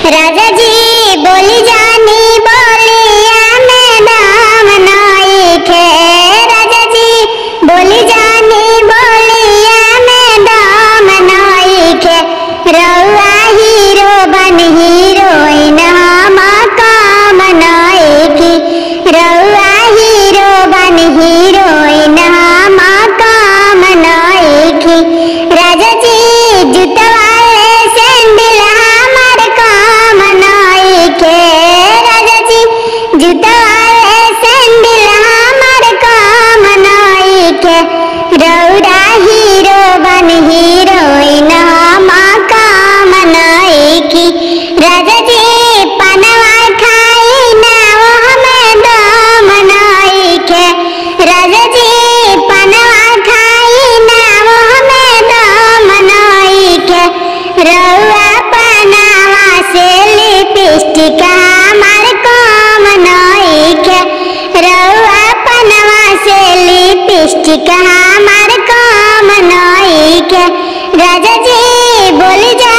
राजा जी बोली जानी बोलिया में दाम नाई खे। राजा जी बोली जानी बोलिया में दाम नाई खे। रउआ हीरो बन हीरोइन हम काम नाई की। रउआ हीरो बन हीरोइन हम काम नाई की। राजा जी जुतवा सैंडल हमार काम नाई के। राजा जी जुतवा सैंडल हमार काम नाई के। रउआ हीरो बन हीरोइन हम काम नाई की। राजा जी पनवा खाई ना हमें दाम नाई के। राजा जी पनवा खाई ना हमें दाम नाई के। रउआ पनावा से लिपस्टिक हमार काम नाई के। रउआ पनवा से लिपस्टिक हमार काम नाई के। राजा जी बोली जा